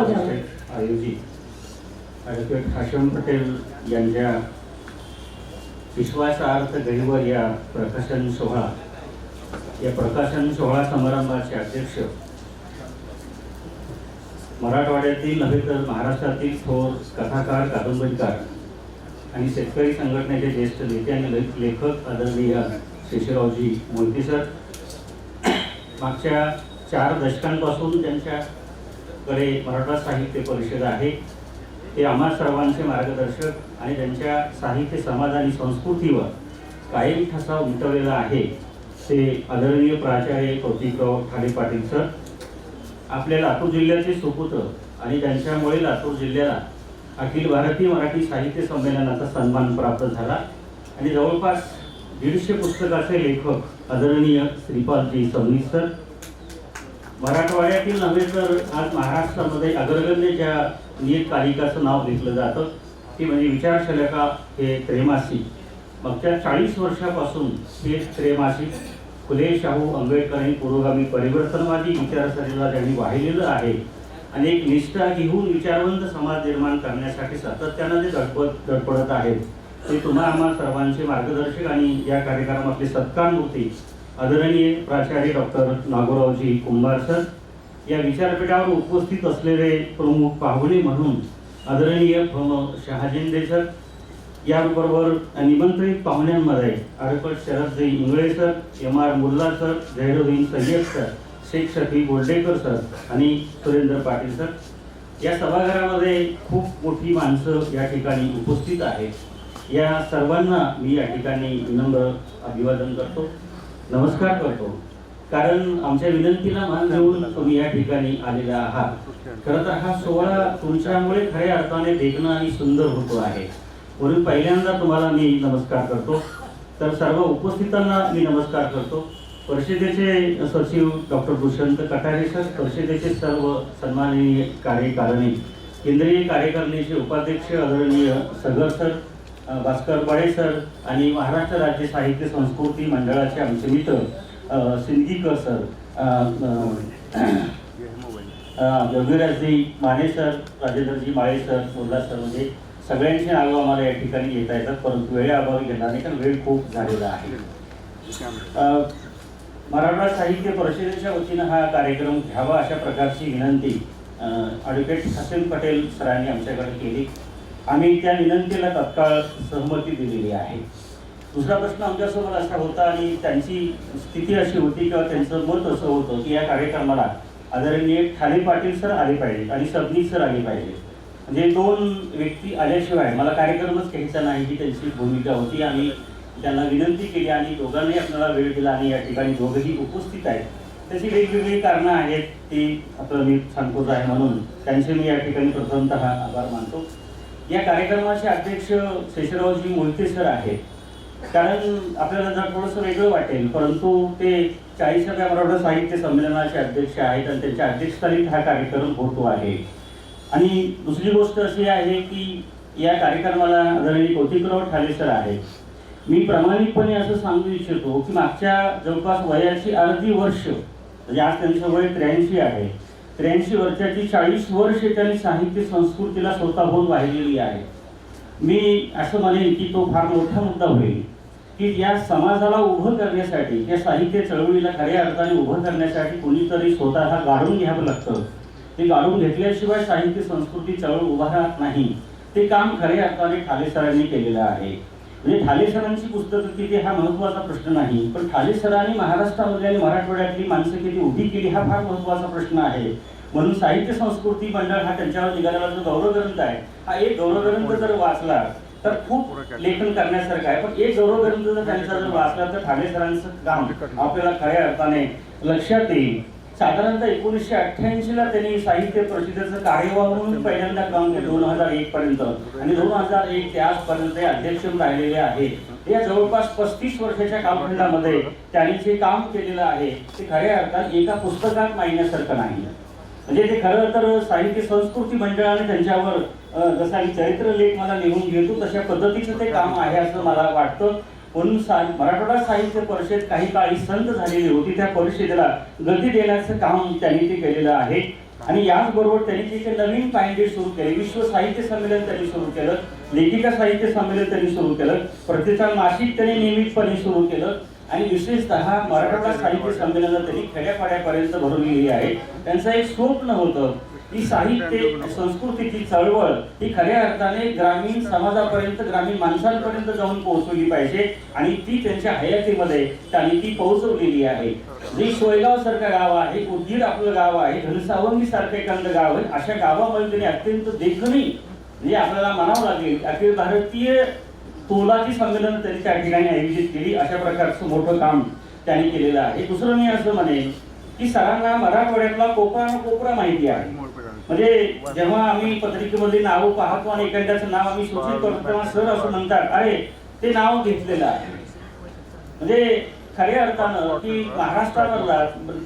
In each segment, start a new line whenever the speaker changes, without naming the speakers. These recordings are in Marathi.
परिषद आयोजित ॲडव्होकेट हाशम पटेल यांच्या विश्वासार्थ गहिवर या प्रकाशन सोहळा समारंभाचे अध्यक्ष मराठवाड्यातील नव्हे तर महाराष्ट्रातील थोर कथाकार, कादंबरीकार आणि शेतकरी संघटनेचे ज्येष्ठ नेते आणि लेखक आदरणीय शेषरावजी मोहिते सर, मागच्या 4 दशकांपासून त्यांच्याकडे मराठा साहित्य परिषद आहे. ते आम्हा सर्वांचे मार्गदर्शक आणि त्यांच्या साहित्य, समाज आणि संस्कृतीवर कायम ठसा उमटवलेला आहे ते आदरणीय प्राचार्य कौतिकराव ठाले पाटील सर. आपल्या लातूर जिल्ह्याचे सुपुत्र आणि त्यांच्यामुळे लातूर जिल्ह्याला अखिल भारतीय मराठी साहित्य संमेलनाचा सन्मान प्राप्त झाला आणि जवळपास 150 पुस्तकाचे लेखक आदरणीय श्रीपादजी सवनीस सर. मराठवाड्यातील नव्हे तर आज महाराष्ट्रामध्ये अग्रगण्य ज्या नियतकालिकाचं नाव घेतलं जातं ती म्हणजे विचारशलाका हे त्रैमासिक. मागच्या 40 वर्षापासून हे त्रैमासिक फुले, शाहू, आंबेडकर आणि पुरोगामी परिवर्तनवादी विचारसरणीला त्यांनी वाहिलेलं आहे आणि एक निष्ठा घेऊन विचारवंत समाज निर्माण करण्यासाठी सातत्यानं जे धडपडत आहेत ते तुम्हा आम्हा सर्वांचे मार्गदर्शक आणि या कार्यक्रमातले सत्कारमूर्ती आदरणीय प्राचार्य डॉक्टर नागोरावजी कुंभार सर. या विचारपीठावर उपस्थित असलेले प्रमुख पाहुणे म्हणून आदरणीय शहाजिंदे सर, याबरोबर निमंत्रित पाहुण्यांमध्ये advocate Sharadji Ingle sir, MR Mulla sir, Zainuddin Sayyad sir, Shaikh Shafi Goldekar sir आणि सुरेंद्र पाटील सर. या सभागृहामध्ये खूप मोठी माणसं या ठिकाणी उपस्थित आहेत. या सर्वांना मी या ठिकाणी विनम्र अभिवादन करतो, नमस्कार करतो, कारण आमच्या विनंतीला मान देऊन तुम्ही या ठिकाणी आलेला आहात. खरं तर हा सोहळा तुमच्यामुळे खऱ्या अर्थाने देखणं आणि सुंदर होतो आहे, म्हणून पहिल्यांदा तुम्हाला मी नमस्कार करतो. तर सर्व उपस्थितांना मी नमस्कार करतो. परिषदेचे सचिव डॉक्टर दुष्यंत कटारे सर, परिषदेचे सर्व सन्माननीय कार्यकारिणी, केंद्रीय कार्यकारिणीचे उपाध्यक्ष आदरणीय सगर सर, भास्कर बडे सर आणि महाराष्ट्र राज्य साहित्य संस्कृती मंडळाचे आमचे मित्र सिंदगीकर सर, रघुराजजी माने सर, राजेंद्रजी माळे सर, मुल्ला सर, म्हणजे सगळ्यांची नावं आम्हाला या ठिकाणी घेता येतात, परंतु वेळेअभावी घेणार नाही कारण वेळ खूप झालेला आहे. मराठा साहित्य परिषदेच्या वतीनं हा कार्यक्रम घ्यावा अशा प्रकारची विनंती ॲडव्होकेट हाशम पटेल सरांनी आमच्याकडे केली. आम्ही त्या विनंतीला तत्काळ सहमती दिलेली आहे. दुसरा प्रश्न आमच्यासमोर असा होता आणि त्यांची स्थिती अशी होती किंवा त्यांचं मत असं होतं की या कार्यक्रमाला आदरणीय ठाले पाटील सर आले पाहिजे आणि सबनीस सर आले पाहिजे. म्हणजे 2 व्यक्ती आल्याशिवाय मला कार्यक्रमच घ्यायचा नाही ही त्यांची भूमिका होती. आम्ही त्यांना विनंती केली आणि दोघांनाही आपल्याला वेळ दिला आणि या ठिकाणी दोघंही उपस्थित आहेत. त्याची वेगवेगळी कारणं आहेत, ती आपलं मी सांगतोच आहे, म्हणून त्यांचे मी या ठिकाणी प्रथमतः आभार मानतो. या कार्यक्रमाचे अध्यक्ष शेषरावजी मोहिते सर आहेत. कारण आपल्याला जर थोडंसं वेगळं वाटेल, परंतु ते 40व्या मराठा साहित्य संमेलनाचे अध्यक्ष आहेत आणि त्यांच्या अध्यक्षस्थानी हा कार्यक्रम होतो आहे. आणि दुसरी गोष्ट अशी आहे की या कार्यक्रमाला आदरणीय कौतिकराव ठाले सर आहेत. मी प्रामाणिकपणे असं सांगू इच्छितो की मागच्या जवळपास वयाची अर्धी वर्ष, म्हणजे आज त्यांचं वय 83 आहे, 83 वर्षाची 40 वर्ष त्यांनी साहित्य संस्कृतीला स्वतःहून वाहिलेली आहे. मी असं म्हणेन की तो फार मोठा मुद्दा होईल की या समाजाला उभं करण्यासाठी, या साहित्य चळवळीला खऱ्या अर्थाने उभं करण्यासाठी कोणीतरी स्वतः गाडून घ्यावं लागतं. ते गाडून घेतल्याशिवाय साहित्य संस्कृती चळवळ उभा राहत नाही. ते काम खऱ्या अर्थाने ठाले सरांनी केलेलं आहे. म्हणजे ठाले सरांची पुस्तकं किती हा महत्त्वाचा प्रश्न नाही, पण ठाले सरांनी महाराष्ट्रामध्ये आणि मराठवाड्यातली माणसं किती उभी केली हा फार महत्त्वाचा प्रश्न आहे. म्हणून साहित्य संस्कृती मंडळ हा त्यांच्यावर निघालेला जो गौरवग्रंथ आहे, हा एक गौरवग्रंथ जर वाचला तर खूप लेखन करण्यासारखं आहे. पण एक गौरवग्रंथ जर त्यांचा जर वाचला तर ठाले सरांचं काम आपल्याला खऱ्या अर्थाने लक्षात येईल. साधारणतः 1988ला त्यांनी साहित्य परिषदेचं कार्यवाह म्हणून पहिल्यांदा काम केलं 2001 पर्यंत, आणि 2001 ते आजपर्यंत अध्यक्ष राहिलेले आहेत. या जवळपास 35 वर्षाच्या कालखंडामध्ये त्यांनी जे काम केलेलं आहे ते खऱ्या अर्थात एका पुस्तकात मांडण्यासारखं नाही. म्हणजे ते खरं तर साहित्य संस्कृती मंडळाने त्यांच्यावर जसा की चरित्रलेख मला लिहून घेतो तशा पद्धतीचं ते काम आहे असं मला वाटतं. म्हणून मराठवाडा साहित्य परिषद काही काळी संत झालेली होती, त्या परिषदेला गती देण्याचं काम त्यांनी ते केलेलं आहे. आणि याचबरोबर त्यांनी जे काही नवीन पायंडे सुरू केले, विश्व साहित्य संमेलन त्यांनी सुरू केलं, लेखिका साहित्य संमेलन त्यांनी सुरू केलं, प्रतिष्ठान मासिक त्यांनी नियमितपणे सुरू केलं आणि विशेषतः मराठवाडा साहित्य संमेलनात त्यांनी खेड्यापाड्यापर्यंत भरवलेली आहे. त्यांचं एक स्वप्न होतं की साहित्य संस्कृतीची चळवळ ही खऱ्या अर्थाने ग्रामीण समाजापर्यंत, ग्रामीण माणसांपर्यंत जाऊन पोहोचवली पाहिजे आणि ती त्यांच्या हयातीमध्ये त्यांनी ती पोहोचवलेली आहे. जे सोयगाव सारखं गाव आहे, उदगीर आपलं गाव आहे, घनसावंगी सारखं एखादं गाव आहे, अशा गावामध्ये त्यांनी अत्यंत देखणी म्हणजे आपल्याला म्हणावं लागेल अखिल भारतीय तोलाची संमेलन त्यांनी त्या ठिकाणी आयोजित केली. अशा प्रकारचं मोठं काम त्यांनी केलेलं आहे. दुसरं मी असं म्हणेन की सरांना मराठवाड्यातला कोपरा माहिती आहे. म्हणजे जेव्हा आम्ही पत्रिकेमध्ये नाव पाहतो आणि एखाद्याचं नाव आम्ही सूचित करतो तेव्हा सर असं म्हणतात, अरे ते नाव घेतलेलं आहे. म्हणजे खऱ्या अर्थानं की महाराष्ट्रामधला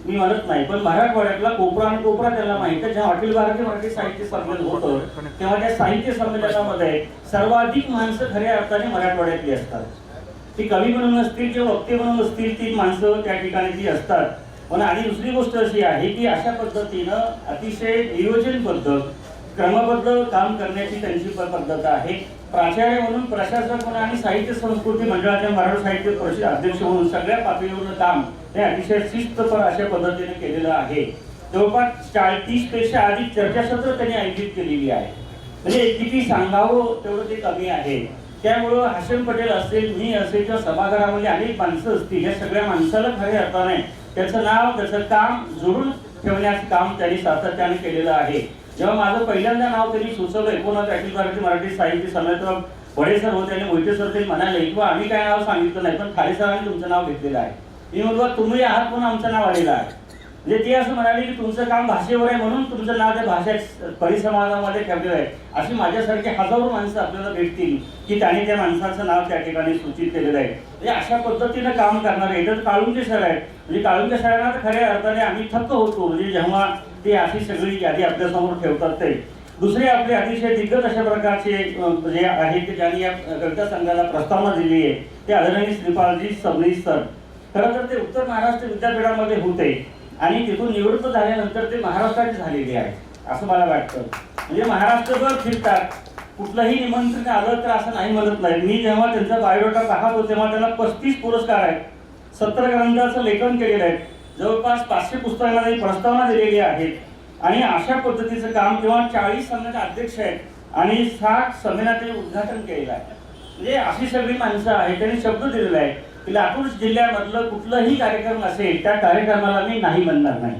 मी म्हणत नाही, पण मराठवाड्यातला कोपरा त्याला माहिती आहे. जेव्हा अखिल भारतीय मराठी साहित्य संमेलन होतं तेव्हा त्या साहित्य संमेलनामध्ये सर्वाधिक माणसं खऱ्या अर्थाने मराठवाड्यातली असतात. ती कवी म्हणून असतील किंवा वक्ते म्हणून असतील, ती माणसं त्या ठिकाणी ती असतात. पण आणि दुसरी गोष्ट अशी आहे की अशा पद्धतीनं अतिशय नियोजनबद्ध क्रमबद्ध काम करण्याची त्यांची पद्धत आहे. प्राचार्य म्हणून, प्रशासक म्हणून आणि साहित्य संस्कृती मंडळाच्या मराठी साहित्य परिषद अध्यक्ष म्हणून सगळ्या पातळीवरून काम हे अतिशय शिस्तपर अशा पद्धतीने केलेलं आहे. जवळपास 40 पेक्षा अधिक चर्चासत्र त्यांनी आयोजित केलेली आहे. म्हणजे किती सांगावं तेवढं ते कमी आहे. त्यामुळं हाशिम पटेल असेल, मी असेल किंवा सभागृहामध्ये अनेक माणसं असतील, या सगळ्या माणसाला खऱ्या अर्थाने त्याचं नाव, त्याचं काम जोडून ठेवण्याचं काम त्यांनी सातत्याने केलेलं आहे. जेव्हा माझं पहिल्यांदा नाव त्यांनी सुचवलं 19 अखिल भारतीय मराठी साहित्य संमेलन, वडे सर होते आणि मोहिते सर ते म्हणाले किंवा आम्ही काय नाव सांगितलं नाही, पण खाली सरांनी तुमचं नाव घेतलेलं आहे. मी म्हणलो तुम्ही आहात म्हणून आमचं नाव आलेलं आहे. म्हणजे ते असं म्हणाले की तुमचं काम भाषेवर आहे म्हणून तुमचं नाव त्या भाषा परिसमाजामध्ये ठेवलेलं आहे. अशी माझ्यासारखे हजारो माणसं आपल्याला भेटतील की त्यांनी त्या माणसाचं नाव त्या ठिकाणी सूचित केलेलं आहे. म्हणजे अशा पद्धतीनं काम करणारे इथं काळुंके सर आहेत. म्हणजे काळुंके सरांना तर खऱ्या अर्थाने आम्ही थक्क होतो म्हणजे जेव्हा ते अशी सगळी यादी आपल्यासमोर ठेवतात. ते दुसरे आपले अतिशय दिग्गज अशा प्रकारचे जे आहेत की ज्यांनी या कविता संघाला प्रस्तावना दिली आहे ते आदरणीय श्रीपालजी सबनीस सर. खरं तर ते उत्तर महाराष्ट्र विद्यापीठामध्ये होते आणि तिथून निवृत्त झाल्यानंतर ते महाराष्ट्राचे झालेले आहेत असं मला वाटतं. म्हणजे महाराष्ट्रभर फिरतात, कुठलंही निमंत्रण आलं तर असं नाही म्हणत नाही. मी जेव्हा त्यांचा बायोडाटा पाहतो तेव्हा त्यांना 35 पुरस्कार आहेत, 70 ग्रंथाचं लेखन केलेलं आहे, जवळपास 500 पुस्तकांना प्रस्तावना दिलेली आहेत आणि अशा पद्धतीचं काम. किंवा 40 संघाचे अध्यक्ष आहेत आणि 60 संमेलनाचे उद्घाटन केलेलं आहे. म्हणजे अशी सगळी माणसं आहेत. त्यांनी शब्द दिलेला आहे की लातूर जिल्ह्यामधलं कुठलंही कार्यक्रम असेल त्या कार्यक्रमाला मी नाही म्हणणार नाही.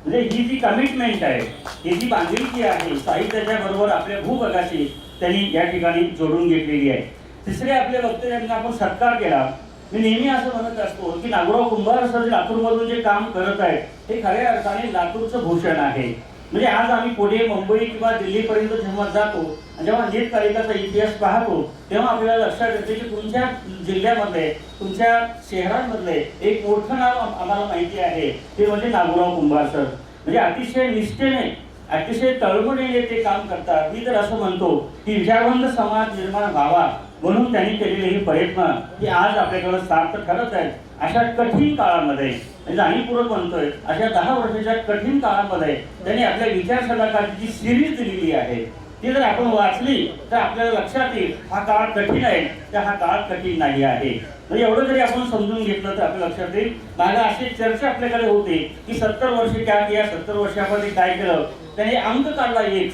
म्हणजे ही जी कमिटमेंट आहे, ही जी बांधिलकी आहे साहित्याच्या बरोबर आपल्या भूभागाशी त्यांनी या ठिकाणी जोडून घेतलेली आहे. तिसरे आपले वक्ते ज्यांना आपण सत्कार केला, मी नेहमी असं म्हणत असतो की नागोराव कुंभार सर लातूरमधून जे काम करत आहेत हे खऱ्या अर्थाने लातूरचं भूषण आहे. म्हणजे आज आम्ही पुणे, मुंबई किंवा दिल्लीपर्यंत जेव्हा जातो, जेव्हा नियतकालिकाचा इतिहास पाहतो तेव्हा आपल्याला लक्षात येते की तुमच्या जिल्ह्यामध्ये, तुमच्या शहरांमधले एक मोठं नाव आम्हाला माहिती आहे ते म्हणजे नागोराव कुंभार सर. म्हणजे अतिशय निष्ठेने, अतिशय तळमळीने ते काम करतात. मी तर असं म्हणतो की विचारवंत समाज निर्माण व्हावा म्हणून त्यांनी केलेले हे प्रयत्न की आज आपल्याकडे सार्थ ठरत आहेत. अशा कठीण काळामध्ये, जाणीवपूर्वक म्हणतोय, अशा 10 वर्षाच्या कठीण काळामध्ये त्यांनी आपल्या विचारशलाकाची जी सिरीज दिलेली आहे ती जर आपण वाचली तर आपल्याला लक्षात येईल हा काळ कठीण आहे तर हा काळ कठीण नाही आहे. म्हणजे एवढं जरी आपण समजून घेतलं तर आपल्या लक्षात येईल. मागे अशी चर्चा आपल्याकडे होते की 70 वर्ष काय, या 70 वर्षामध्ये काय केलं. त्याने अंक काढला एक,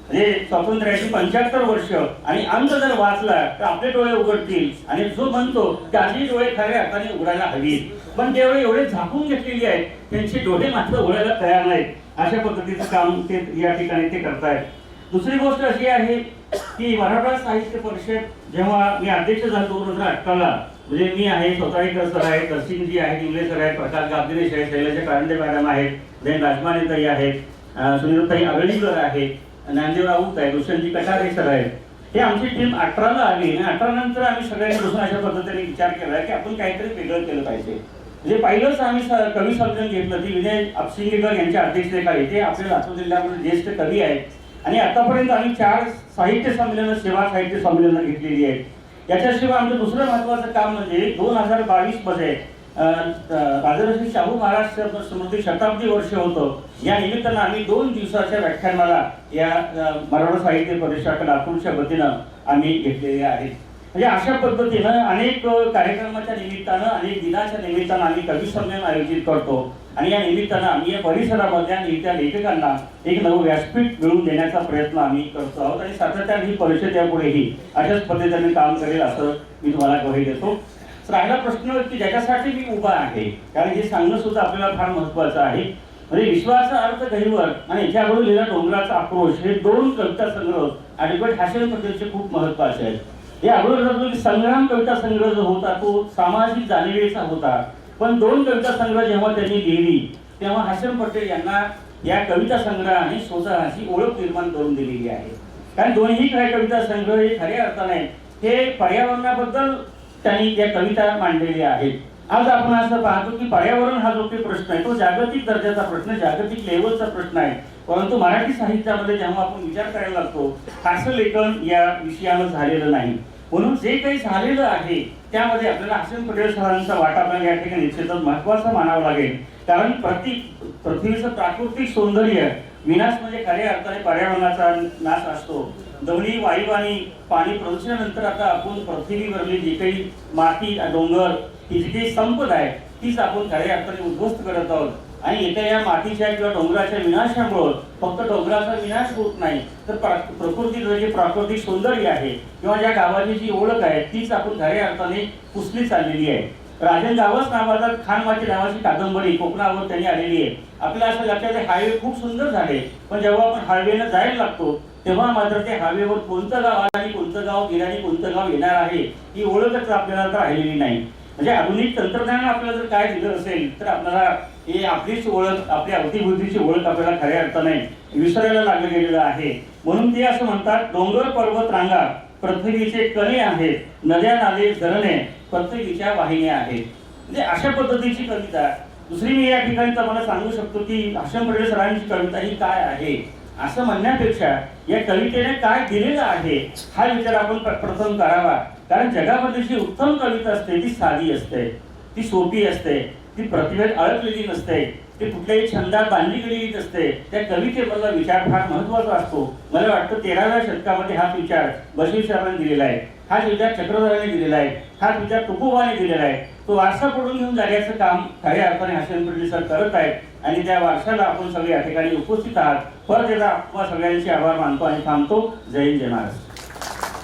म्हणजे स्वातंत्र्याची 75 वर्ष आणि अंक जर वाचला तर आपले डोळे उघडतील. आणि जो म्हणतो त्याची डोळे खऱ्या अर्थाने उघडायला हवीत, पण तेवढे एवढे झाकून घेतलेली आहेत त्यांचे डोळे मात्र उघडायला तयार नाहीत. अशा पद्धतीचं काम ते या ठिकाणी ते करतायत. दुसरी गोष्ट अशी आहे की मराठवाडा साहित्य परिषद जेव्हा मी अध्यक्ष झालो 2018ला, म्हणजे मी आहे, स्वतःकर सर आहेत, दर्शिंगजी आहेत, इंगळे सर आहेत, प्रकाश गाबदिनेश आहेत, शैलजा कारंडे मॅडम आहेत, देन राजमानेताई आहेत, सुनीताई आगळीकर आहेत, ज्ञानदेव राऊत आहे, दुष्यंतजी कटारे सर आहेत. हे आमची टीम 18ला आली आणि 18 नंतर आम्ही सगळ्यांनी बसून अशा पद्धतीने विचार केला की आपण काहीतरी वेगळं केलं पाहिजे. म्हणजे पहिलंच आम्ही कवी संमेलन घेतलं ती विनय अपशिंगेकर यांच्या अध्यक्षतेखाली. ते आपल्या लातूर जिल्ह्यामध्ये ज्येष्ठ कवी आहेत आणि आतापर्यंत आम्ही 4 साहित्य संमेलनं, सेवा साहित्य संमेलनं घेतलेली आहेत. याच्याशिवाय आमचं दुसरं महत्त्वाचं काम म्हणजे 2022 मध्ये राजर्षी शाहू महाराज स्मृती शताब्दी वर्ष होतं. या निमित्तानं आम्ही 2 दिवसाच्या व्याख्यानमाला या मराठा साहित्य परिषद लातूरच्या वतीनं आम्ही घेतलेले आहेत. म्हणजे अशा पद्धतीनं अनेक कार्यक्रमाच्या निमित्तानं, अनेक दिनाच्या निमित्तानं आम्ही कवी संमेलन आयोजित करतो आणि या निमित्तानं आम्ही या परिसरामधल्या नेत्या लेखकांना एक नवं व्यासपीठ मिळवून देण्याचा प्रयत्न आम्ही करतो आहोत आणि सातत्याने ही परिषद यापुढेही अशाच पद्धतीने काम करेल असं मी तुम्हाला ग्वाही देतो. राहिला प्रश्न की ज्याच्यासाठी मी उभा आहे, कारण हे सांगणं सुद्धा आपल्याला फार महत्वाचं आहे. म्हणजे विश्वाचा अर्थ गहिवर आणि याच्याकडून लिहिला डोंगराचा आक्रोश हे 2 कविता संग्रह ॲडव्होकेट हाशम पटेलचे खूप महत्वाचे आहेत. हे अगोदर संग्राम कविता संग्रह जो होता तो सामाजिक जाणीवेचा होता, पण 2 कविता संग्रह जेव्हा त्यांनी लिहिली तेव्हा हाशम पटेल यांना या कविता संग्रहाने स्वतःची ओळख निर्माण करून दिलेली आहे. कारण दोन्ही कविता संग्रह हे खऱ्या अर्थाने हे पर्यावरणाबद्दल त्यांनी या कविता मांडलेल्या आहेत. आज आपण असं पाहतो की पर्यावरण हा जो काही प्रश्न आहे तो जागतिक दर्जाचा प्रश्न, जागतिक लेवलचा प्रश्न आहे. परंतु मराठी साहित्यामध्ये जेव्हा आपण विचार करायला लागतो फारसं लेखन या विषयावर झालेलं नाही. म्हणून जे काही झालेलं आहे त्यामध्ये आपल्याला हाशम पटेल सरांचा वाटा आपल्याला या ठिकाणी निश्चितच महत्त्वाचा मानावा लागेल. कारण पृथ्वीचं प्राकृतिक सौंदर्य विनाश म्हणजे खऱ्या अर्थाने पर्यावरणाचा नाश असतो. ध्वनी, वायू आणि पाणी प्रदूषणानंतर आता आपण पृथ्वीवरली जी काही माती, डोंगर ही जी काही संपदा आहे तीच आपण खऱ्या अर्थाने उद्ध्वस्त करत आहोत. आणि येत्या या मातीच्या किंवा डोंगराच्या विनाशामुळे फक्त डोंगराचा विनाश होत नाही तर प्रकृतीचं जे प्राकृतिक सौंदर्य आहे किंवा ज्या गावाची जी ओळख आहे तीच आपण खऱ्या अर्थाने पुसली चाललेली आहे. राजन गावस नावाचा खानमाची नावाची कादंबरी कोकणावर त्यांनी आलेली आहे. आपल्याला असं लक्षात आहे हायवे खूप सुंदर झाले, पण जेव्हा आपण हायवेनं जायला लागतो तेव्हा मात्र ते हायवेवर कोणतं गाव आलं आणि कोणतं गाव गेलं आणि कोणतं गाव येणार आहे ही ओळखच आपल्याला तर राहिलेली नाही. म्हणजे आधुनिक तंत्रज्ञानाने आपल्याला जर काय दिलं असेल तर आपल्याला हे आपलीच ओळख, आपल्या अवतीभोवतीची ओळख आपल्याला खऱ्या अर्थाने विसरायला लागलं गेलेलं आहे. म्हणून ते असं म्हणतात, डोंगर पर्वत रांगा पृथ्वीचे कणे आहेत, नद्या नाले धरणे पृथ्वीच्या वाहिन्या आहेत. म्हणजे अशा पद्धतीची कविता. दुसरी मी या ठिकाणी तुम्हाला सांगू शकतो की हाशम पटेल सरांची कविता ही काय आहे असं म्हणण्यापेक्षा या कवितेने काय दिलेलं आहे हा विचार आपण प्रथम करावा. कारण जगामध्ये जी उत्तम कविता असते ती साधी असते, ती सोपी असते, ती प्रतिभेत अडकलेली नसते, ती कुठल्याही छंदात बांधली गेलेली नसते. त्या कवितेमधला विचार फार महत्वाचा असतो. मला वाटतं 13व्या शतकामध्ये हाच विचार बसवेश्वरांनी दिलेला आहे, हाच विचार चक्रधरांनी दिलेला आहे, हाच विचार तुकोबाने दिलेला आहे. तो वारसा पडून घेऊन जाण्याचं काम खऱ्या अर्थाने हाशम पटेल सर करत आहेत आणि त्या वारशाला आपण सगळे या ठिकाणी उपस्थित आहात. परत एकदा आपल्या सगळ्यांचे आभार मानतो आणि थांबतो. जय हिंद, जय महाराष्ट्र.